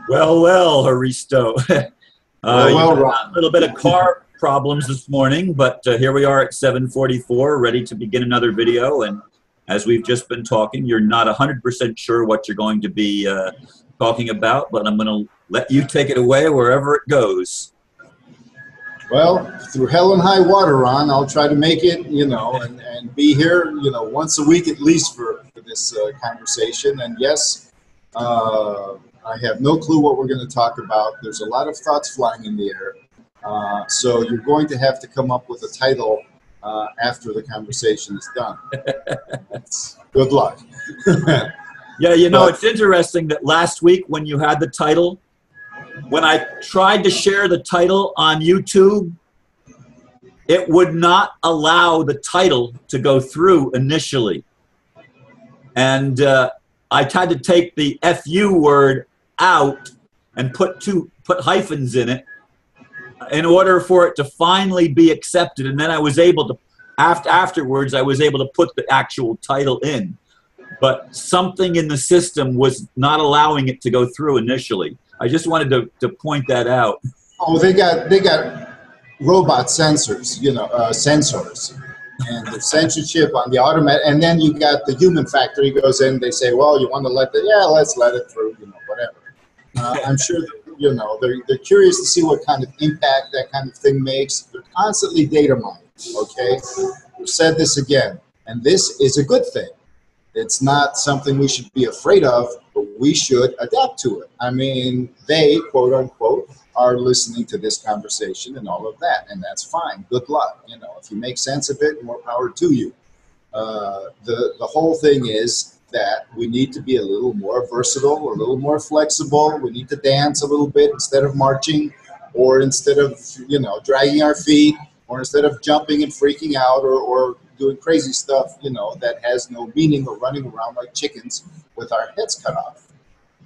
Well, well, Aristo. Ron. A little bit of car problems this morning, but here we are at 7:44, ready to begin another video. And as we've just been talking, you're not 100% sure what you're going to be talking about, but I'm going to let you take it away wherever it goes. Well, through hell and high water, Ron, I'll try to make it, and be here, once a week at least for this conversation. And yes, I have no clue what we're going to talk about. There's a lot of thoughts flying in the air. So you're going to have to come up with a title after the conversation is done. Good luck. Yeah, it's interesting that last week when you had the title, when I tried to share the title on YouTube, it would not allow the title to go through initially. And I had to take the FU word out and put hyphens in it in order for it to finally be accepted. And then I was able to, afterwards, I was able to put the actual title in. But something in the system was not allowing it to go through initially. I just wanted to point that out. Oh, they got robot sensors, sensors, and the censorship on the automatic, and then you got the human factor. He goes in, they say, well, you want to let's let it through, whatever. I'm sure that, they're curious to see what kind of impact that kind of thing makes. They're constantly data mining. Okay, we've said this again, and this is a good thing. It's not something we should be afraid of, but we should adapt to it. I mean, they, quote unquote, are listening to this conversation and all of that, and that's fine. Good luck. If you make sense of it, more power to you. The whole thing is that we need to be a little more versatile, a little more flexible. We need to dance a little bit instead of marching, or instead of, dragging our feet, or instead of jumping and freaking out, or doing crazy stuff, that has no meaning, or running around like chickens with our heads cut off.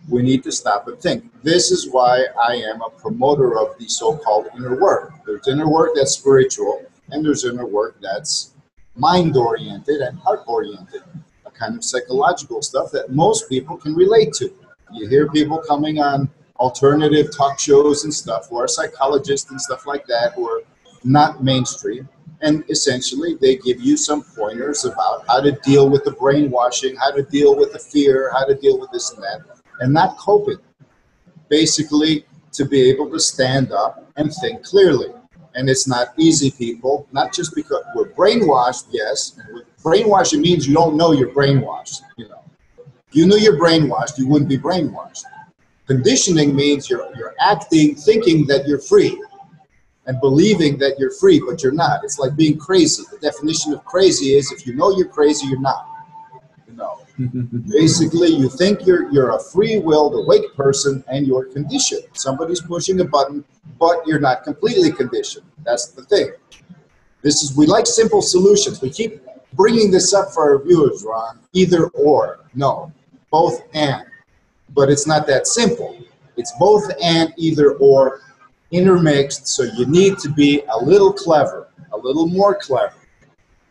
We need to stop and think. This is why I am a promoter of the so-called inner work. There's inner work that's spiritual, and there's inner work that's mind-oriented and heart-oriented, a kind of psychological stuff that most people can relate to. You hear people coming on alternative talk shows and stuff, who are psychologists and stuff like that, who are not mainstream. And essentially, they give you some pointers about how to deal with the brainwashing, how to deal with the fear, how to deal with this and that, and not coping. Basically, to be able to stand up and think clearly. And it's not easy, people, not just because we're brainwashed, yes. And with brainwashing means you don't know you're brainwashed. If you knew you're brainwashed, you wouldn't be brainwashed. Conditioning means you're acting, thinking that you're free, and believing that you're free, but you're not. It's like being crazy. The definition of crazy is if you know you're crazy, you're not. Basically, you think you're a free-willed, awake person, and you're conditioned. Somebody's pushing a button, but you're not completely conditioned. That's the thing. We like simple solutions. We keep bringing this up for our viewers, Ron. Either or. No. Both and. But it's not that simple. It's both and, either or, intermixed, so you need to be a little clever, a little more clever,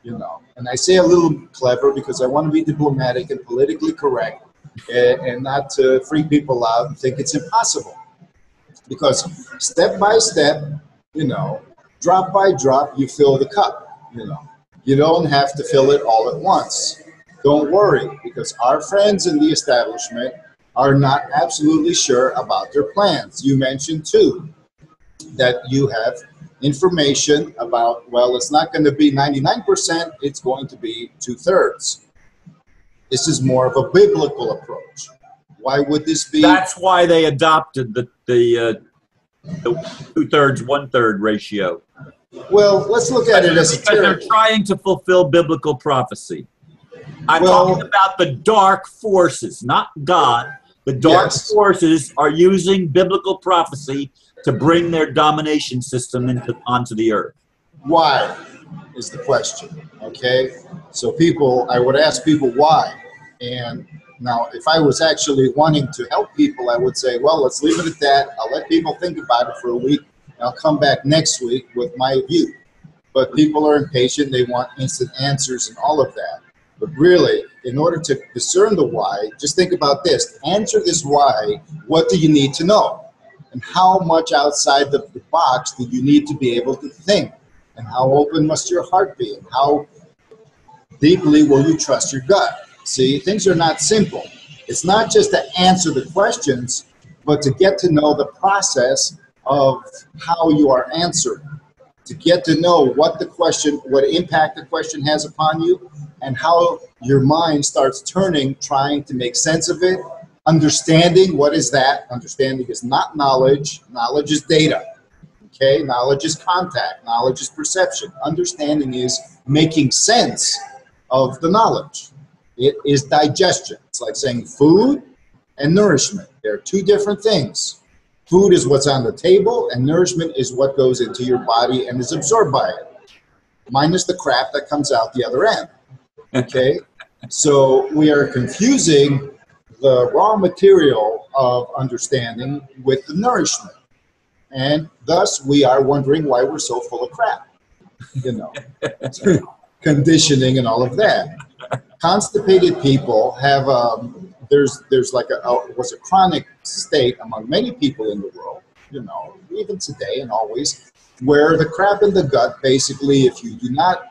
And I say a little clever because I want to be diplomatic and politically correct, and not to freak people out and think it's impossible. Because step by step, drop by drop, you fill the cup, You don't have to fill it all at once. Don't worry, because our friends in the establishment are not absolutely sure about their plans. You mentioned, too, that you have information about, well, it's not going to be 99%, it's going to be 2/3. This is more of a biblical approach. Why would this be? That's why they adopted the 2/3, 1/3 ratio. Well, let's look at it as a because they're trying to fulfill biblical prophecy. I'm talking about the dark forces, not God. The dark forces are using biblical prophecy to bring their domination system onto the earth. Why is the question, okay? So I would ask people why. And now, if I was actually wanting to help people, I would say, well, let's leave it at that. I'll let people think about it for a week. And I'll come back next week with my view. But people are impatient. They want instant answers and all of that. But really, in order to discern the why, just think about this. To answer this why, what do you need to know? And how much outside the box do you need to be able to think? And how open must your heart be? And how deeply will you trust your gut? See, things are not simple. It's not just to answer the questions, but to get to know the process of how you are answering. To get to know what the question, what impact the question has upon you, and how your mind starts turning, trying to make sense of it. Understanding, what is that? Understanding is not knowledge. Knowledge is data. Okay? Knowledge is contact. Knowledge is perception. Understanding is making sense of the knowledge. It is digestion. It's like saying food and nourishment. They're two different things. Food is what's on the table, and nourishment is what goes into your body and is absorbed by it, minus the crap that comes out the other end. Okay? So we are confusing the raw material of understanding with the nourishment. And thus we are wondering why we're so full of crap. You know, conditioning and all of that. Constipated people have there's like was a chronic state among many people in the world, you know, even today and always, where the crap in the gut, basically, if you do not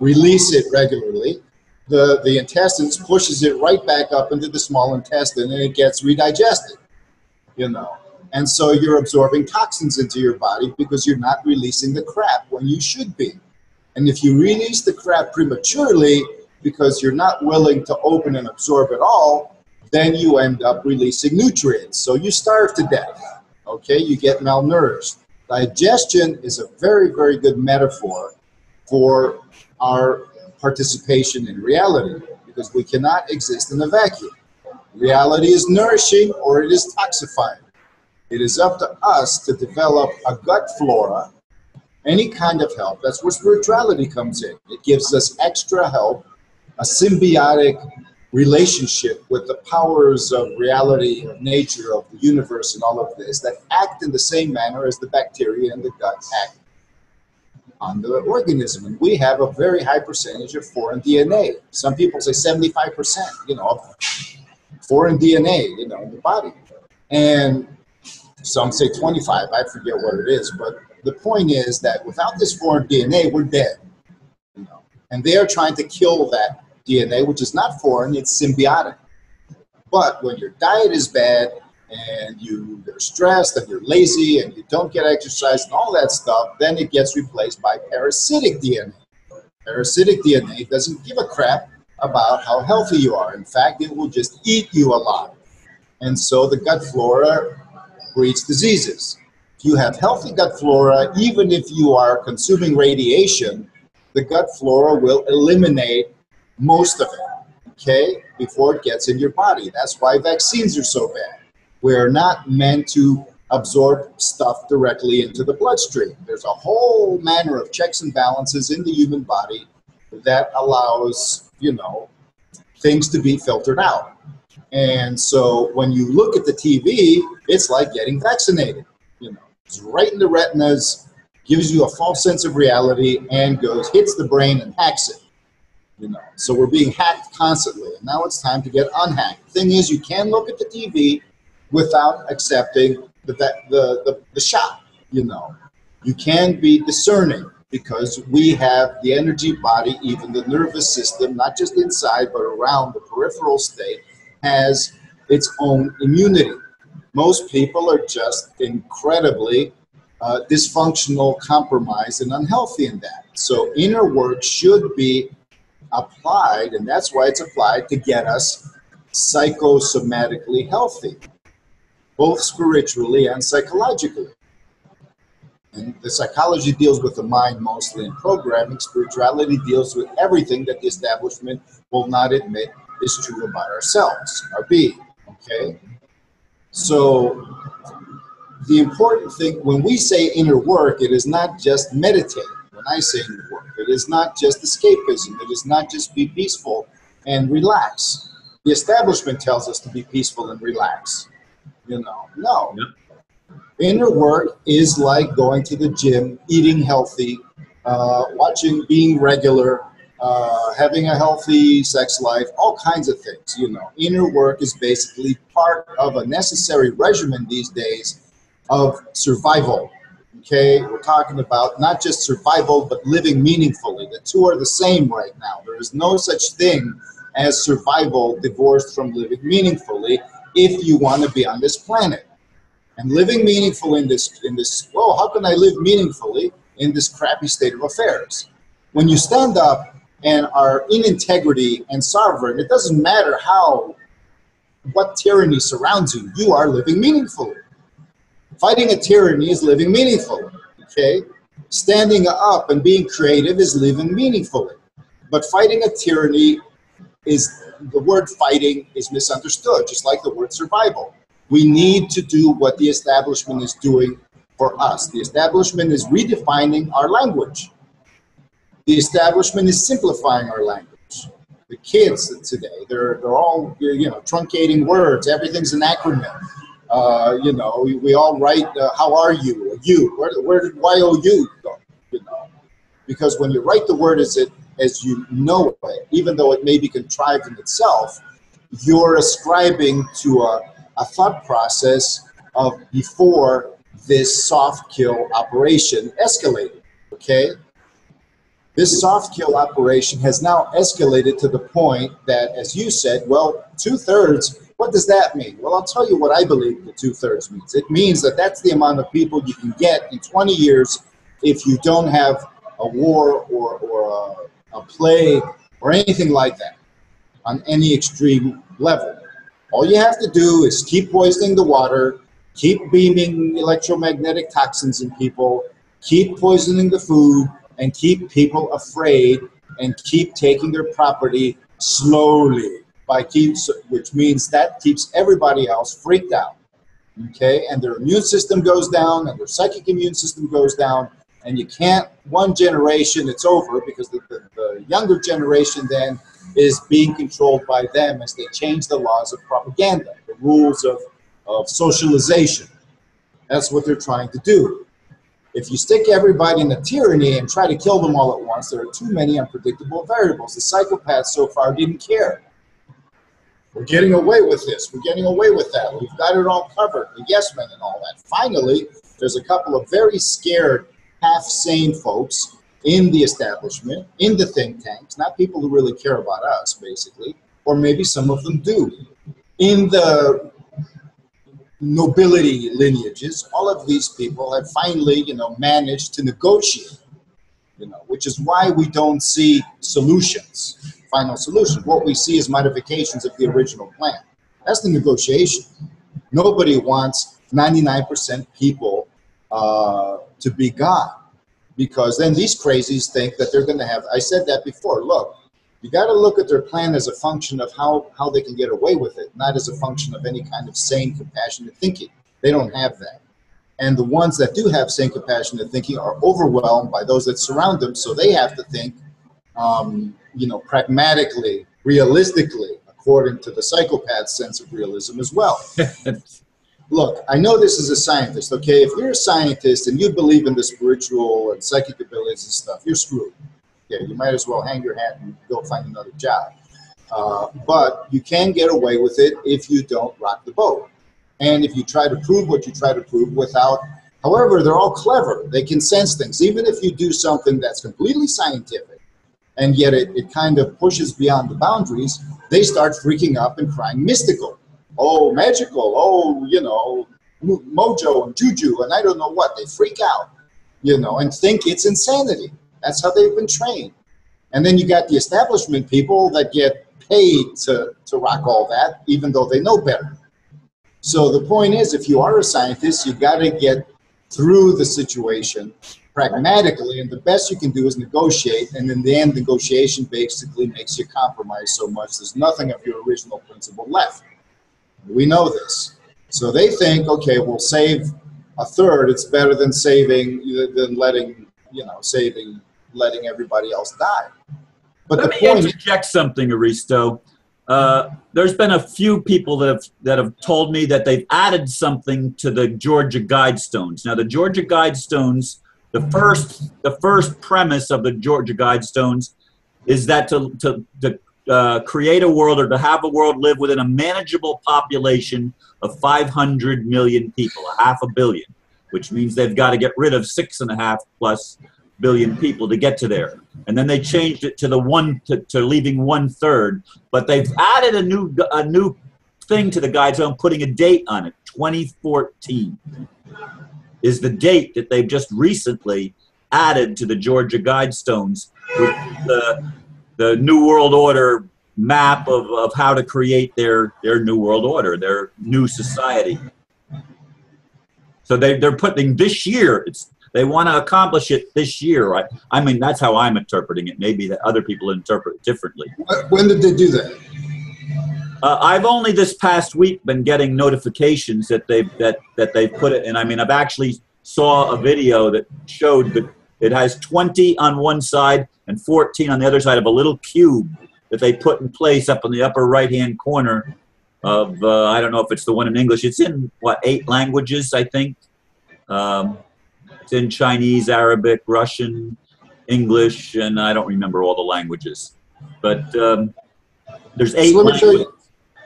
release it regularly, the intestines pushes it right back up into the small intestine and it gets redigested, you know. And so you're absorbing toxins into your body because you're not releasing the crap when you should be. And if you release the crap prematurely, because you're not willing to open and absorb it all, then you end up releasing nutrients. So you starve to death, okay? You get malnourished. Digestion is a very, very good metaphor for our participation in reality, because we cannot exist in a vacuum. Reality is nourishing or it is toxifying. It is up to us to develop a gut flora, any kind of help. That's where spirituality comes in. It gives us extra help, a symbiotic relationship with the powers of reality, of nature, of the universe, and all of this that act in the same manner as the bacteria in the gut act on the organism. And we have a very high percentage of foreign DNA. Some people say 75%, you know, of foreign DNA, you know, in the body. And some say 25, I forget what it is, but the point is that without this foreign DNA, we're dead. You know? And they are trying to kill that DNA, which is not foreign, it's symbiotic. But when your diet is bad and you're stressed and you're lazy and you don't get exercise and all that stuff, then it gets replaced by parasitic DNA. Parasitic DNA doesn't give a crap about how healthy you are. In fact, it will just eat you alive. And so the gut flora breeds diseases. If you have healthy gut flora, even if you are consuming radiation, the gut flora will eliminate most of it, okay, before it gets in your body. That's why vaccines are so bad. We're not meant to absorb stuff directly into the bloodstream. There's a whole manner of checks and balances in the human body that allows, you know, things to be filtered out. And so when you look at the TV, it's like getting vaccinated. You know, it's right in the retinas, gives you a false sense of reality, and hits the brain and hacks it. You know, so we're being hacked constantly, and now it's time to get unhacked. The thing is, you can look at the TV without accepting the shot. You know, you can be discerning because we have the energy body, even the nervous system, not just inside but around the peripheral state, has its own immunity. Most people are just incredibly dysfunctional, compromised, and unhealthy in that. So inner work should be applied, and that's why it's applied to get us psychosomatically healthy, both spiritually and psychologically. And the psychology deals with the mind mostly in programming. Spirituality deals with everything that the establishment will not admit is true about ourselves, our being, okay? So the important thing, when we say inner work, it is not just meditating. When I say inner work, it is not just escapism. It is not just be peaceful and relax. The establishment tells us to be peaceful and relax. You know, no. Yep. Inner work is like going to the gym, eating healthy, being regular, having a healthy sex life, all kinds of things. You know, inner work is basically part of a necessary regimen these days of survival. Okay, we're talking about not just survival, but living meaningfully. The two are the same right now. There is no such thing as survival divorced from living meaningfully if you want to be on this planet. And living meaningful in this, well, how can I live meaningfully in this crappy state of affairs? When you stand up and are in integrity and sovereign, it doesn't matter what tyranny surrounds you, you are living meaningfully. Fighting a tyranny is living meaningfully, okay? Standing up and being creative is living meaningfully. But fighting a tyranny the word fighting is misunderstood, just like the word survival. We need to do what the establishment is doing for us. The establishment is redefining our language. The establishment is simplifying our language. The kids today, they're all, you know, truncating words. Everything's an acronym. You know, we all write, how are you? You. Where did YOU go? You know, because when you write the word as you know it, even though it may be contrived in itself, you're ascribing to a thought process of before this soft kill operation escalated, okay? This soft kill operation has now escalated to the point that, as you said, well, 2/3, what does that mean? Well, I'll tell you what I believe the 2/3 means. It means that that's the amount of people you can get in 20 years if you don't have a war or a plague or anything like that on any extreme level. All you have to do is keep poisoning the water, keep beaming electromagnetic toxins in people, keep poisoning the food, and keep people afraid and keep taking their property slowly, which means that keeps everybody else freaked out, okay? And their immune system goes down and their psychic immune system goes down, and you can't, one generation, it's over, because the younger generation then is being controlled by them as they change the laws of propaganda, the rules of socialization. That's what they're trying to do. If you stick everybody in a tyranny and try to kill them all at once, there are too many unpredictable variables. The psychopaths so far didn't care. We're getting away with this. We're getting away with that. We've got it all covered. The yes men and all that. Finally, there's a couple of very scared, half-sane folks in the establishment, in the think tanks, not people who really care about us, basically, or maybe some of them do. In the nobility lineages, all of these people have finally, you know, managed to negotiate, you know, which is why we don't see solutions, final solutions. What we see is modifications of the original plan. That's the negotiation. Nobody wants 99% people to be God, because then these crazies think that they're going to have, I said that before, look, you got to look at their plan as a function of how they can get away with it, not as a function of any kind of sane, compassionate thinking. They don't have that. And the ones that do have sane, compassionate thinking are overwhelmed by those that surround them, so they have to think, you know, pragmatically, realistically, according to the psychopath's sense of realism as well. Look, I know this is a scientist, okay? If you're a scientist and you believe in the spiritual and psychic abilities and stuff, you're screwed. Okay, you might as well hang your hat and go find another job. But you can get away with it if you don't rock the boat. And if you try to prove what you try to prove without, however, they're all clever. They can sense things. Even if you do something that's completely scientific, and yet it kind of pushes beyond the boundaries, they start freaking up and crying mystical. Oh, magical, oh, you know, mojo and juju, and I don't know what. They freak out, you know, and think it's insanity. That's how they've been trained. And then you got the establishment people that get paid to rock all that, even though they know better. So the point is, if you are a scientist, you got to get through the situation pragmatically, and the best you can do is negotiate, and in the end, negotiation basically makes you compromise so much there's nothing of your original principle left. We know this. So they think, okay, we'll save a third. It's better than letting, you know, letting everybody else die. But let me interject something, Aristo. There's been a few people that have told me that they've added something to the Georgia Guidestones. Now, the Georgia Guidestones, the first premise of the Georgia Guidestones is that to create a world, or to have a world live within a manageable population of 500 million people, 500 million, which means they've got to get rid of 6.5+ billion people to get to there. And then they changed it to leaving 1/3, but they've added a new thing to the guide, so I'm putting a date on it. 2014 is the date that they've just recently added to the Georgia Guidestones, with the New World Order map of how to create their New World Order, their new society. So they're putting this year, they want to accomplish it this year, right? I mean, that's how I'm interpreting it. Maybe that other people interpret it differently. When did they do that? I've only this past week been getting notifications that they've put it in. I mean, I've actually saw a video that showed that it has 20 on one side and 14 on the other side of a little cube that they put in place up in the upper right-hand corner of, I don't know if it's the one in English. It's in, what, 8 languages, I think. It's in Chinese, Arabic, Russian, English, and I don't remember all the languages. But there's 8 languages.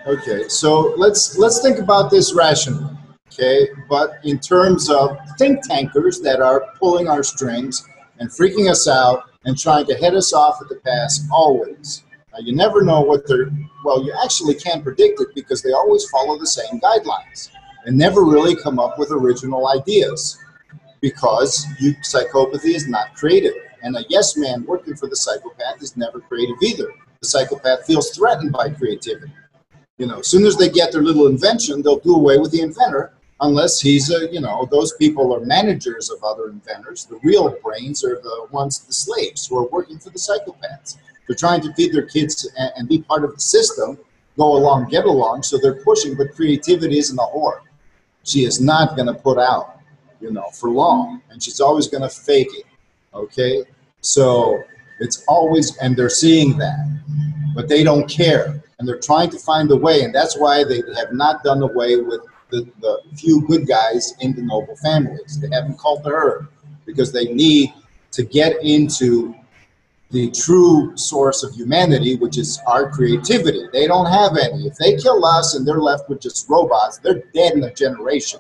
Okay, so let's think about this rationally. Okay, but in terms of think tankers that are pulling our strings and freaking us out and trying to head us off at the pass always. You never know what they're, well, you actually can't predict it because they always follow the same guidelines and never really come up with original ideas because psychopathy is not creative. And a yes man working for the psychopath is never creative either. The psychopath feels threatened by creativity. You know, as soon as they get their little invention, they'll do away with the inventor unless he's a, you know, those people are managers of other inventors. The real brains are the ones, the slaves who are working for the psychopaths. They're trying to feed their kids and be part of the system, go along, get along, so they're pushing, but creativity isn't a whore. She is not going to put out, you know, for long, and she's always going to fake it, okay? So it's always, and they're seeing that, but they don't care, and they're trying to find a way, and that's why they have not done away with the few good guys in the noble families. They haven't called the herd because they need to get into the true source of humanity, which is our creativity. They don't have any. If they kill us and they're left with just robots, they're dead in a generation.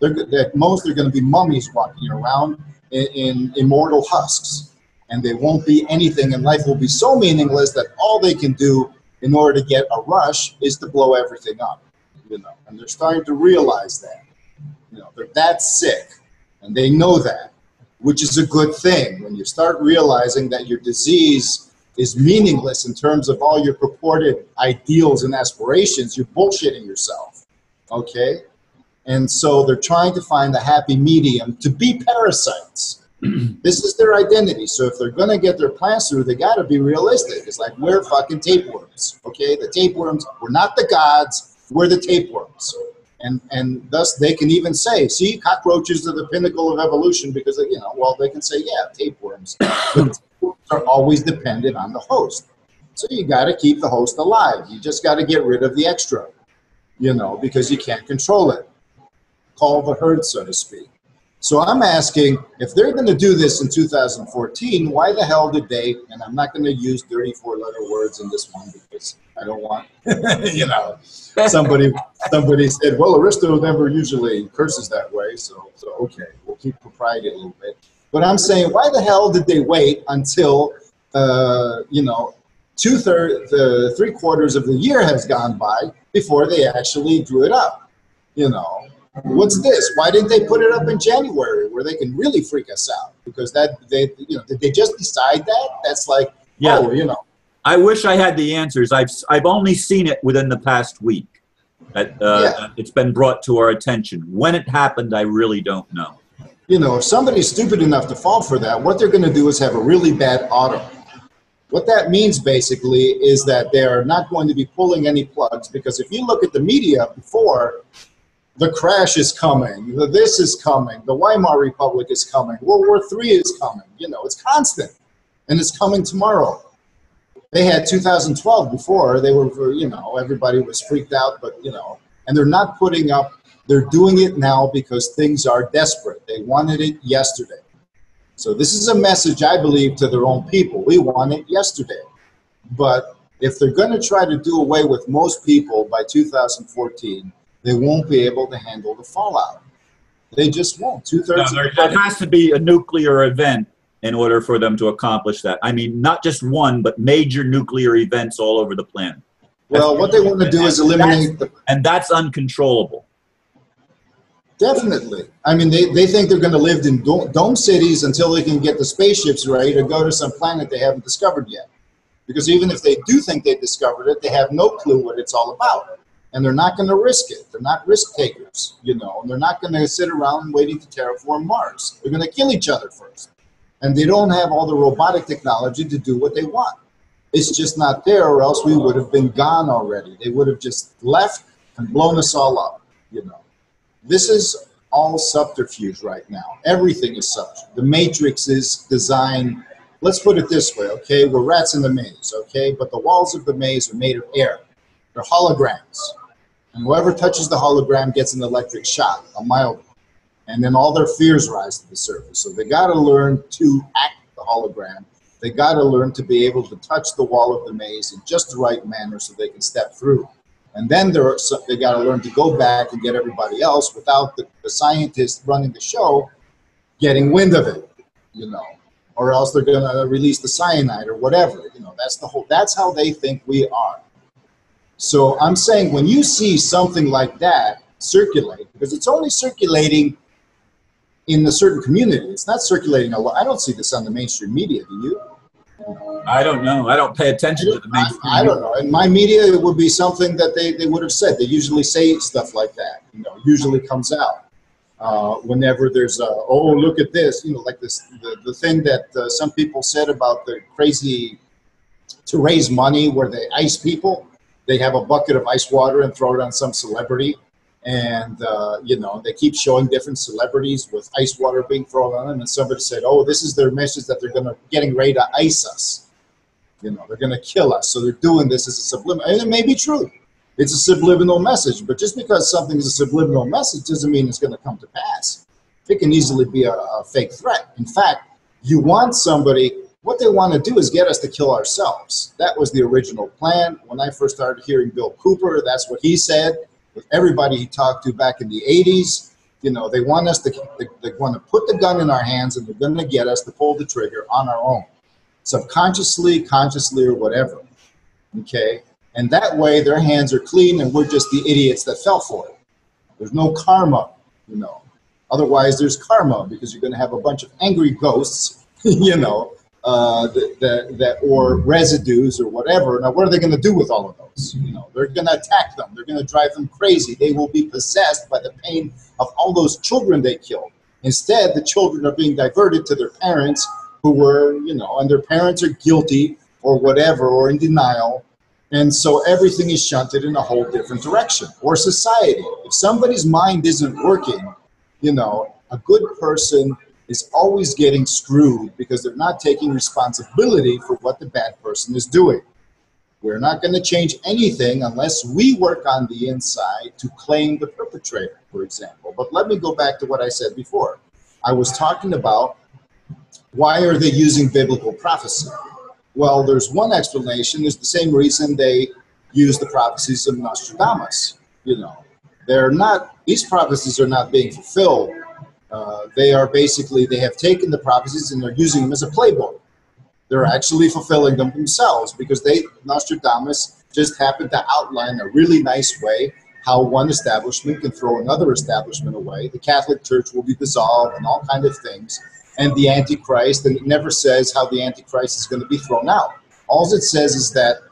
At most, they're going to be mummies walking around in immortal husks, and they won't be anything, and life will be so meaningless that all they can do in order to get a rush is to blow everything up, you know. And they're starting to realize that, you know, they're that sick, and they know that, which is a good thing. When you start realizing that your disease is meaningless in terms of all your purported ideals and aspirations, you're bullshitting yourself, okay? And so they're trying to find the happy medium to be parasites. This is their identity. So if they're going to get their plans through, they got to be realistic. It's like, we're fucking tapeworms, okay? The tapeworms, we're not the gods, we're the tapeworms. And thus they can even say, see, cockroaches are the pinnacle of evolution because, you know, well, they can say, yeah, tapeworms. But tapeworms are always dependent on the host. So you got to keep the host alive. You just got to get rid of the extra, you know, because you can't control it. Call the herd, so to speak. So I'm asking, if they're going to do this in 2014, why the hell did they, and I'm not going to use 34-letter words in this one because I don't want, you know, somebody said, well, Aristo never usually curses that way, so okay, we'll keep propriety a little bit. But I'm saying, why the hell did they wait until, you know, 3/4 of the year has gone by before they actually drew it up, you know? What's this? Why didn't they put it up in January where they can really freak us out? Because you know, did they just decide that? That's like, yeah, oh, you know. I wish I had the answers. I've only seen it within the past week. It's been brought to our attention. When it happened, I really don't know. You know, if somebody's stupid enough to fall for that, what they're going to do is have a really bad autumn. What that means basically is that they're not going to be pulling any plugs, because if you look at the media before, the crash is coming, this is coming, the Weimar Republic is coming, World War III is coming, you know, it's constant, and it's coming tomorrow. They had 2012 before, they were, you know, everybody was freaked out, but, you know, and they're not putting up, they're doing it now because things are desperate. They wanted it yesterday. So this is a message, I believe, to their own people. We want it yesterday. But if they're going to try to do away with most people by 2014, they won't be able to handle the fallout. They just won't. Two-thirds. No, there has to be a nuclear event in order for them to accomplish that. I mean, not just one, but major nuclear events all over the planet. Well, what they want to do is eliminate the... And that's uncontrollable. Definitely. I mean, they think they're going to live in dome cities until they can get the spaceships ready to go to some planet they haven't discovered yet. Because even if they do think they discovered it, they have no clue what it's all about. And they're not going to risk it. They're not risk takers, you know. And they're not going to sit around waiting to terraform Mars. They're going to kill each other first. And they don't have all the robotic technology to do what they want. It's just not there, or else we would have been gone already. They would have just left and blown us all up, you know. This is all subterfuge right now. Everything is subterfuge. The Matrix is designed, let's put it this way, okay? We're rats in the maze, okay? But the walls of the maze are made of air. They're holograms. And whoever touches the hologram gets an electric shock, a mild one. And then all their fears rise to the surface. So they got to learn to act the hologram. They got to learn to be able to touch the wall of the maze in just the right manner so they can step through. And then they got to learn to go back and get everybody else without the scientist running the show getting wind of it, you know, or else they're going to release the cyanide or whatever. You know, that's how they think we are. So I'm saying when you see something like that circulate, because it's only circulating in a certain community, it's not circulating a lot. I don't see this on the mainstream media, do you? I don't know. I don't pay attention to the mainstream. I don't know. In my media, it would be something that they would have said. They usually say stuff like that. You know, usually comes out whenever there's oh, look at this. You know, like this the thing that some people said about the crazy to raise money where they ice people. They have a bucket of ice water and throw it on some celebrity. And, you know, they keep showing different celebrities with ice water being thrown on them. And somebody said, oh, this is their message that they're getting ready to ice us. You know, they're going to kill us. So they're doing this as a subliminal. And it may be true. It's a subliminal message. But just because something is a subliminal message doesn't mean it's going to come to pass. It can easily be a fake threat. In fact, you want somebody, what they want to do is get us to kill ourselves. That was the original plan. When I first started hearing Bill Cooper, that's what he said. With everybody he talked to back in the 80s, you know, they want us to, they want to put the gun in our hands and they're going to get us to pull the trigger on our own. Subconsciously, consciously, or whatever. Okay? And that way their hands are clean and we're just the idiots that fell for it. There's no karma, you know. Otherwise there's karma because you're going to have a bunch of angry ghosts, you know, or residues or whatever. Now, what are they going to do with all of those? You know, they're going to attack them. They're going to drive them crazy. They will be possessed by the pain of all those children they killed. Instead, the children are being diverted to their parents who were, you know, and their parents are guilty or whatever or in denial. And so everything is shunted in a whole different direction. Or society. If somebody's mind isn't working, you know, a good person is always getting screwed because they're not taking responsibility for what the bad person is doing. We're not going to change anything unless we work on the inside to claim the perpetrator, for example. But let me go back to what I said before. I was talking about why are they using biblical prophecy? Well, there's one explanation. There's the same reason they use the prophecies of Nostradamus. You know, these prophecies are not being fulfilled. They are basically, they have taken the prophecies and they're using them as a playbook. They're actually fulfilling them themselves because Nostradamus just happened to outline a really nice way how one establishment can throw another establishment away. The Catholic Church will be dissolved and all kinds of things. And the Antichrist, and it never says how the Antichrist is going to be thrown out. All it says is that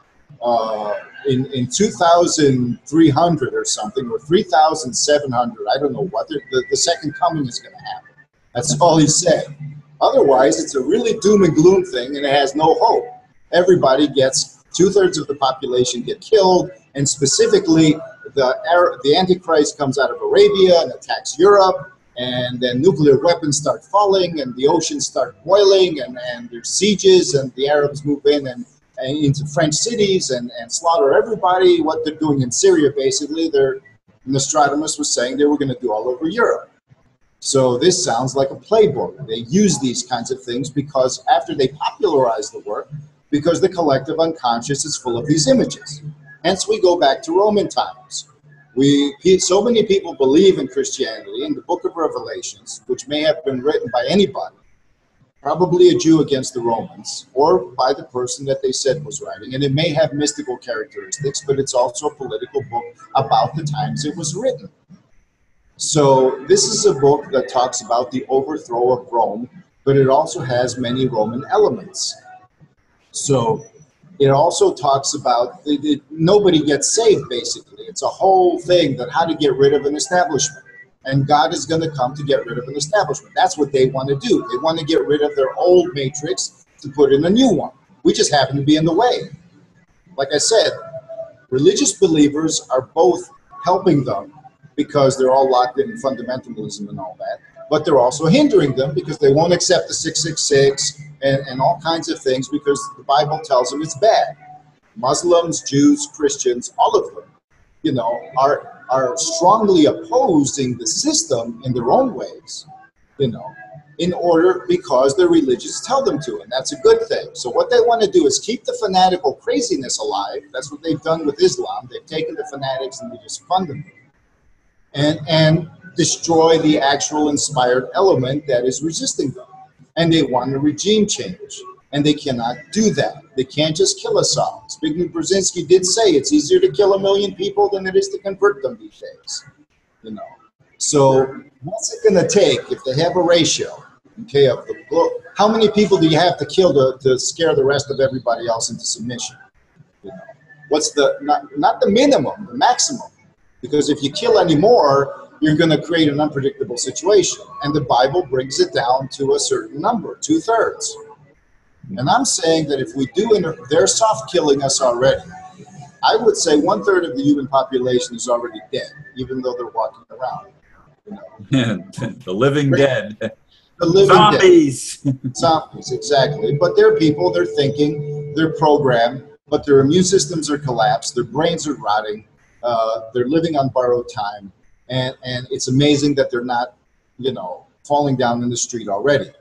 in 2,300 or something, or 3,700, I don't know what, the second coming is going to happen. That's all he said. Otherwise, it's a really doom and gloom thing, and it has no hope. Everybody gets, 2/3 of the population get killed, and specifically, the Antichrist comes out of Arabia and attacks Europe, and then nuclear weapons start falling, and the oceans start boiling, and there's sieges, and the Arabs move in and into French cities and slaughter everybody. What they're doing in Syria, basically, Nostradamus was saying they were going to do all over Europe. So this sounds like a playbook. They use these kinds of things because after they popularize the work, because the collective unconscious is full of these images. Hence, we go back to Roman times. So many people believe in Christianity, in the book of Revelations, which may have been written by anybody, probably a Jew against the Romans, or by the person that they said was writing. And it may have mystical characteristics, but it's also a political book about the times it was written. So this is a book that talks about the overthrow of Rome, but it also has many Roman elements. So it also talks about nobody gets saved, basically. It's a whole thing that how to get rid of an establishment. And God is going to come to get rid of an establishment. That's what they want to do. They want to get rid of their old matrix to put in a new one. We just happen to be in the way. Like I said, religious believers are both helping them because they're all locked in fundamentalism and all that, but they're also hindering them because they won't accept the 666 and all kinds of things because the Bible tells them it's bad. Muslims, Jews, Christians, all of them, you know, are strongly opposing the system in their own ways, you know, because their religions tell them to, and that's a good thing. So what they want to do is keep the fanatical craziness alive. That's what they've done with Islam. They've taken the fanatics and they just fund them and destroy the actual inspired element that is resisting them. And they want a regime change, and they cannot do that. They can't just kill us all. Zbigniew Brzezinski did say it's easier to kill 1 million people than it is to convert them these days. You know, so what's it going to take if they have a ratio? Okay, of how many people do you have to kill to scare the rest of everybody else into submission? You know, what's the not the minimum, the maximum? Because if you kill any more, you're going to create an unpredictable situation. And the Bible brings it down to a certain number, 2/3. And I'm saying that if we do, they're soft killing us already. I would say 1/3 of the human population is already dead, even though they're walking around. You know. The living dead. The living zombies. Dead. Zombies, exactly. But they're people, they're thinking, they're programmed, but their immune systems are collapsed, their brains are rotting, they're living on borrowed time. And it's amazing that they're not, you know, falling down in the street already.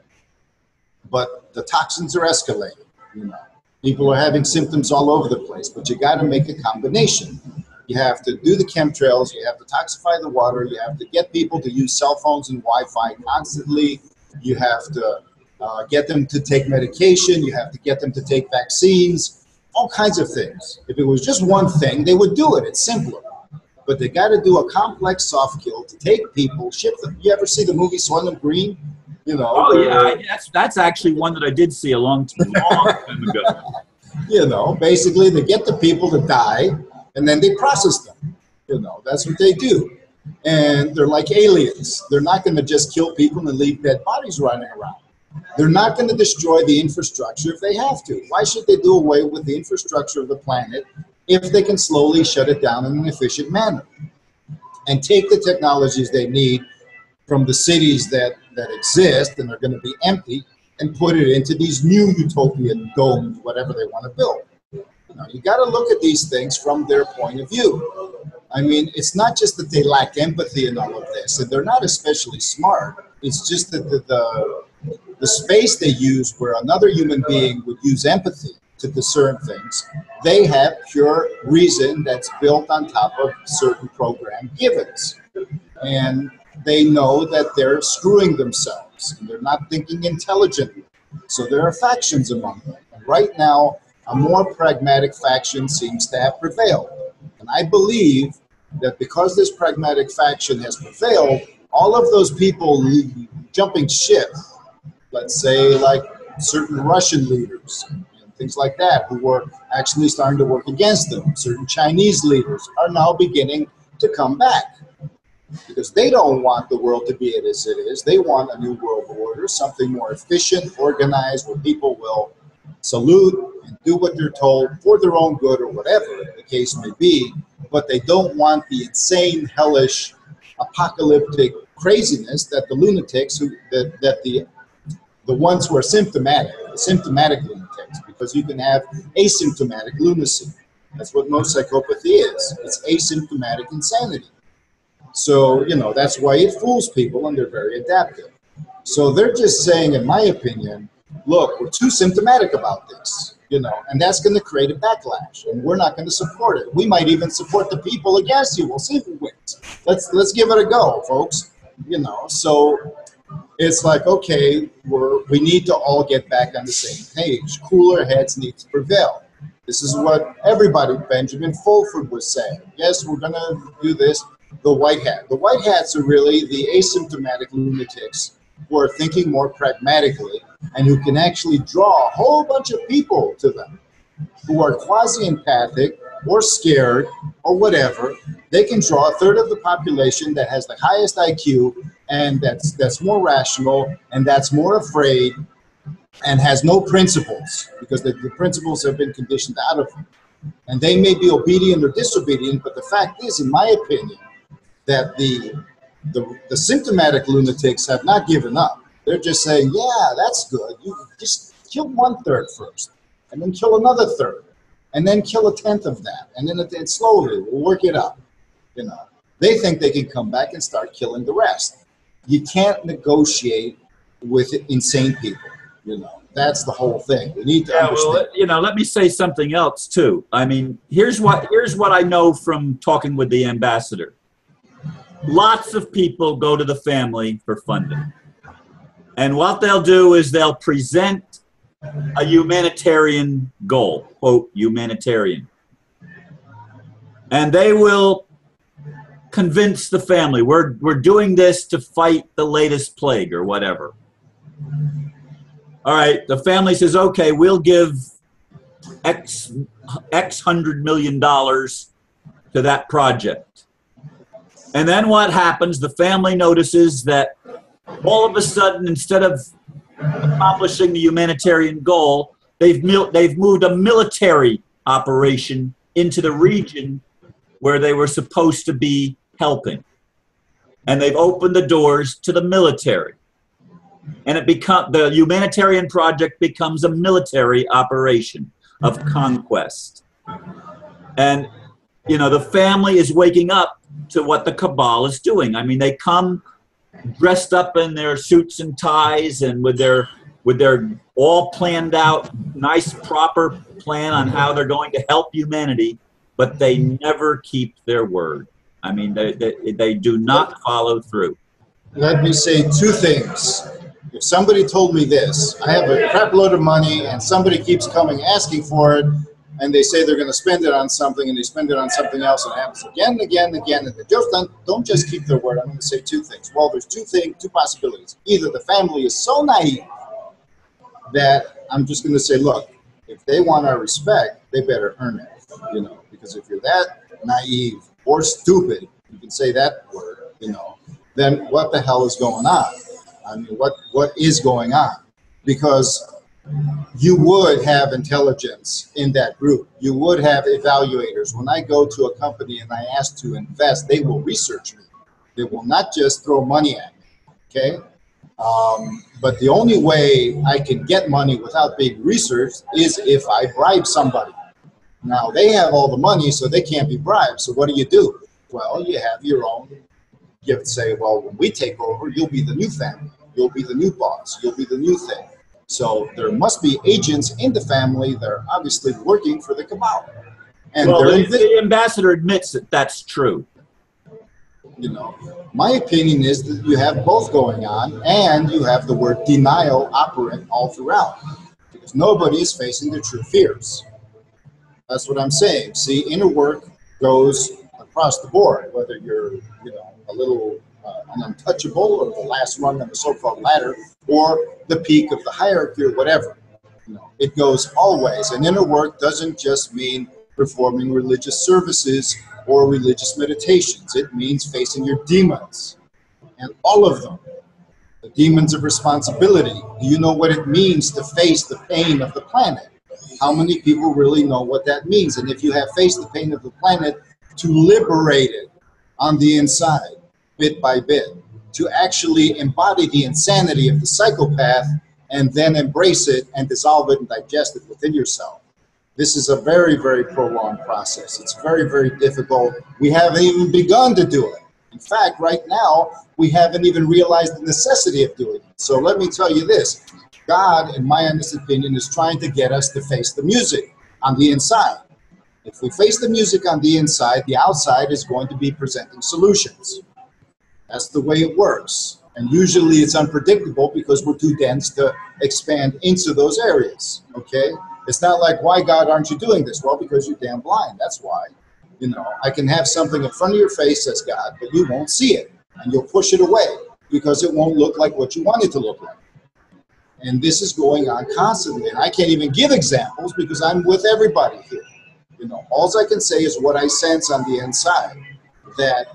But the toxins are escalating, you know. People are having symptoms all over the place, but you got to make a combination. You have to do the chemtrails, you have to toxify the water, you have to get people to use cell phones and Wi-Fi constantly, you have to get them to take medication, you have to get them to take vaccines, all kinds of things. If it was just one thing, they would do it. It's simpler. But they got to do a complex soft kill to take people, ship them. You ever see the movie Soylent Green? You know. Oh yeah, that's actually one that I did see a long time ago. You know, basically they get the people to die, and then they process them. You know, that's what they do, and they're like aliens. They're not going to just kill people and leave dead bodies running around. They're not going to destroy the infrastructure if they have to. Why should they do away with the infrastructure of the planet if they can slowly shut it down in an efficient manner and take the technologies they need from the cities that exist and are going to be empty and put it into these new utopian domes, whatever they want to build. Now, you got to look at these things from their point of view. I mean, it's not just that they lack empathy in all of this, and they're not especially smart. It's just that the space they use where another human being would use empathy to discern things, they have pure reason that's built on top of certain program givens. And they know that they're screwing themselves, and they're not thinking intelligently. So there are factions among them. And right now, a more pragmatic faction seems to have prevailed. And I believe that because this pragmatic faction has prevailed, all of those people jumping ship, let's say like certain Russian leaders, things like that, who were actually starting to work against them. Certain Chinese leaders are now beginning to come back because they don't want the world to be as it is. They want a new world order, something more efficient, organized, where people will salute and do what they're told for their own good or whatever the case may be, but they don't want the insane, hellish, apocalyptic craziness that the lunatics, the ones who are symptomatic lunatics, because you can have asymptomatic lunacy. That's what most psychopathy is. It's asymptomatic insanity. So, you know, that's why it fools people, and they're very adaptive. So they're just saying, in my opinion, look, we're too symptomatic about this. you know, and that's going to create a backlash, and we're not going to support it. We might even support the people against you. We'll see who wins. Let's give it a go, folks. You know, so it's like, okay, we need to all get back on the same page. Cooler heads need to prevail. This is what everybody, Benjamin Fulford was saying. Yes, we're going to do this. The white hat. The white hats are really the asymptomatic lunatics who are thinking more pragmatically and who can actually draw a whole bunch of people to them who are quasi-empathic or scared or whatever. They can draw a third of the population that has the highest IQ and that's more rational and that's more afraid and has no principles because the principles have been conditioned out of them. And they may be obedient or disobedient, but the fact is, in my opinion, that the symptomatic lunatics have not given up. They're just saying, yeah, that's good. You just kill 1/3 first, and then kill another third, and then kill 1/10 of that, and then slowly we'll work it up. You know, they think they can come back and start killing the rest. You can't negotiate with insane people. You know, that's the whole thing. We need to understand. Well, you know, let me say something else too. I mean, here's what I know from talking with the ambassador. Lots of people go to the family for funding. And what they'll do is they'll present a humanitarian goal, quote, humanitarian. And they will convince the family, we're doing this to fight the latest plague or whatever. All right, the family says, okay, we'll give X $100 million to that project. And then what happens, the family notices that all of a sudden, instead of accomplishing the humanitarian goal, they've moved a military operation into the region where they were supposed to be helping. And they've opened the doors to the military. And the humanitarian project becomes a military operation of conquest. And, you know, the family is waking up to what the cabal is doing. I mean, they come dressed up in their suits and ties and with their all planned out, nice, proper plan on how they're going to help humanity, but they never keep their word. I mean, they do not follow through. Let me say two things. If somebody told me this, I have a crap load of money and somebody keeps coming asking for it, and they say they're going to spend it on something, and they spend it on something else, and it happens again and again and again, and they just don't just keep their word. I'm going to say two things. Well, there's two possibilities. Either the family is so naive that I'm just going to say, look, if they want our respect, they better earn it, you know, because if you're that naive or stupid, you can say that word, you know, then what the hell is going on? I mean, what is going on? Because you would have intelligence in that group. You would have evaluators. When I go to a company and I ask to invest, they will research me. They will not just throw money at me, okay? But the only way I can get money without being researched is if I bribe somebody. Now, they have all the money, so they can't be bribed. So what do? Well, you have your own. You have to say, well, when we take over, you'll be the new family. You'll be the new boss. You'll be the new thing. So there must be agents in the family that are obviously working for the cabal. And well, the ambassador admits that that's true. You know, my opinion is that you have both going on, and you have the word denial operant all throughout, because nobody is facing their true fears. That's what I'm saying. See, inner work goes across the board, whether you're, you know, a little an untouchable or the last rung on the so-called ladder, or the peak of the hierarchy or whatever. You know, it goes always. And inner work doesn't just mean performing religious services or religious meditations. It means facing your demons, and all of them. The demons of responsibility. Do you know what it means to face the pain of the planet? How many people really know what that means? And if you have faced the pain of the planet, to liberate it on the inside, bit by bit, to actually embody the insanity of the psychopath and then embrace it and dissolve it and digest it within yourself. This is a very, very prolonged process. It's very, very difficult. We haven't even begun to do it. In fact, right now, we haven't even realized the necessity of doing it. So let me tell you this. God, in my honest opinion, is trying to get us to face the music on the inside. If we face the music on the inside, the outside is going to be presenting solutions. That's the way it works. And usually it's unpredictable because we're too dense to expand into those areas, okay? It's not like, why, God, aren't you doing this? Well, because you're damn blind, that's why. You know, I can have something in front of your face, says God, but you won't see it. And you'll push it away because it won't look like what you want it to look like. And this is going on constantly. And I can't even give examples because I'm with everybody here. You know, all I can say is what I sense on the inside, that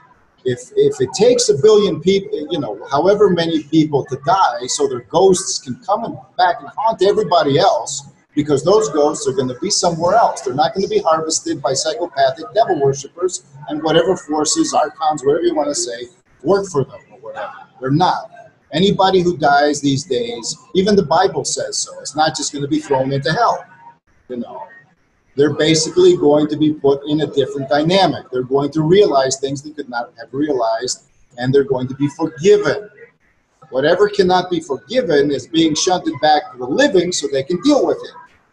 if it takes 1 billion people, you know, however many people to die so their ghosts can come back and haunt everybody else, because those ghosts are going to be somewhere else. They're not going to be harvested by psychopathic devil worshippers and whatever forces, archons, whatever you want to say, work for them or whatever. They're not. Anybody who dies these days, even the Bible says so. It's not just going to be thrown into hell, you know. They're basically going to be put in a different dynamic. They're going to realize things they could not have realized, and they're going to be forgiven. Whatever cannot be forgiven is being shunted back to the living so they can deal with it.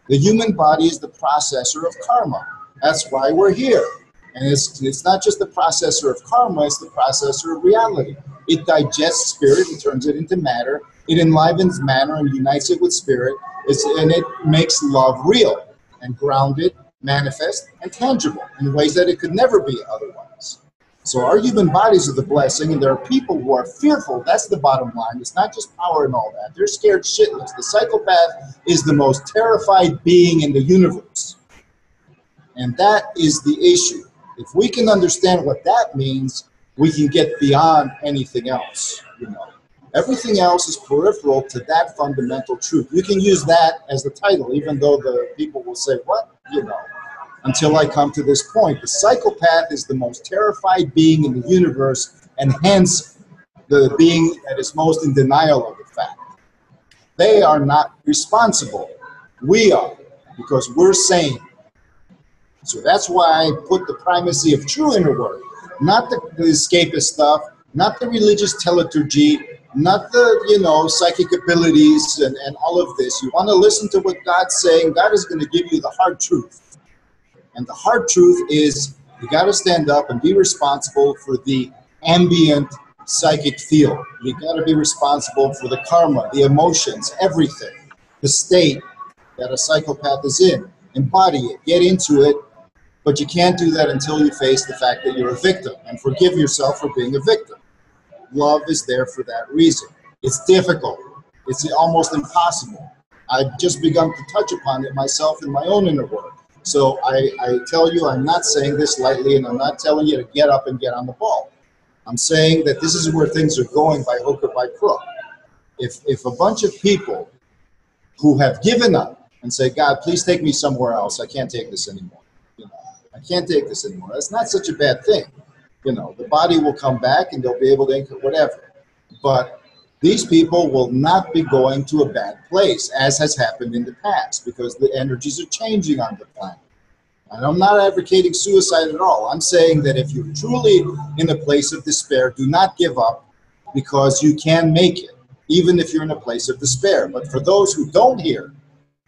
The human body is the processor of karma. That's why we're here. And it's not just the processor of karma, it's the processor of reality. It digests spirit and turns it into matter. It enlivens matter and unites it with spirit. And it makes love real and grounded, manifest, and tangible in ways that it could never be otherwise. So our human bodies are the blessing, and there are people who are fearful. That's the bottom line. It's not just power and all that. They're scared shitless. The psychopath is the most terrified being in the universe. And that is the issue. If we can understand what that means, we can get beyond anything else, you know. Everything else is peripheral to that fundamental truth. You can use that as the title, even though the people will say, what? You know, until I come to this point. The psychopath is the most terrified being in the universe, and hence the being that is most in denial of the fact. They are not responsible. We are, because we're sane. So that's why I put the primacy of true inner work, not the escapist stuff, not the religious teleturgy, not the, you know, psychic abilities and all of this. You want to listen to what God's saying. God is going to give you the hard truth. And the hard truth is you got to stand up and be responsible for the ambient psychic field. You got to be responsible for the karma, the emotions, everything, the state that a psychopath is in. Embody it, get into it, but you can't do that until you face the fact that you're a victim and forgive yourself for being a victim. Love is there for that reason. It's difficult. It's almost impossible. I've just begun to touch upon it myself in my own inner work. So I tell you, I'm not saying this lightly, and I'm not telling you to get up and get on the ball. I'm saying that this is where things are going by hook or by crook. If a bunch of people who have given up and say, God, please take me somewhere else. I can't take this anymore. You know, I can't take this anymore. That's not such a bad thing. You know, the body will come back and they'll be able to, whatever. But these people will not be going to a bad place, as has happened in the past, because the energies are changing on the planet. And I'm not advocating suicide at all. I'm saying that if you're truly in a place of despair, do not give up, because you can make it, even if you're in a place of despair. But for those who don't hear,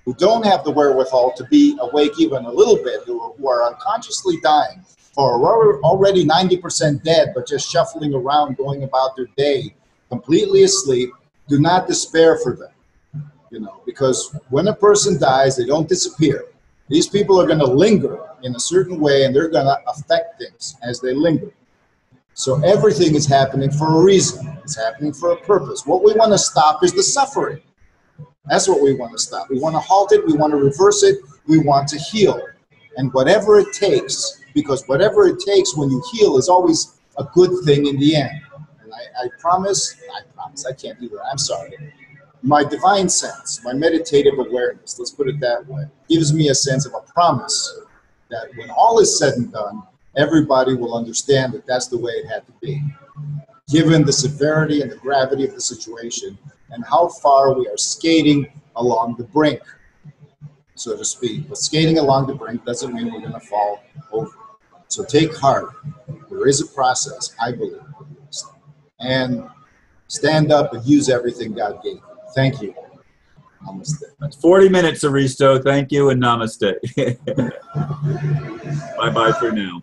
who don't have the wherewithal to be awake even a little bit, who are unconsciously dying, or are already 90% dead, but just shuffling around, going about their day, completely asleep, do not despair for them. You know, because when a person dies, they don't disappear. These people are going to linger in a certain way, and they're going to affect things as they linger. So everything is happening for a reason. It's happening for a purpose. What we want to stop is the suffering. That's what we want to stop. We want to halt it. We want to reverse it. We want to heal. And whatever it takes, because whatever it takes when you heal is always a good thing in the end. And I promise, I can't do that. I'm sorry. My divine sense, my meditative awareness, let's put it that way, gives me a sense of a promise that when all is said and done, everybody will understand that that's the way it had to be, given the severity and the gravity of the situation and how far we are skating along the brink, so to speak. But skating along the brink doesn't mean we're going to fall over. So take heart. There is a process, I believe, and stand up and use everything God gave you. Thank you. Namaste. That's 40 minutes, Aristo. Thank you and namaste. Bye-bye for now.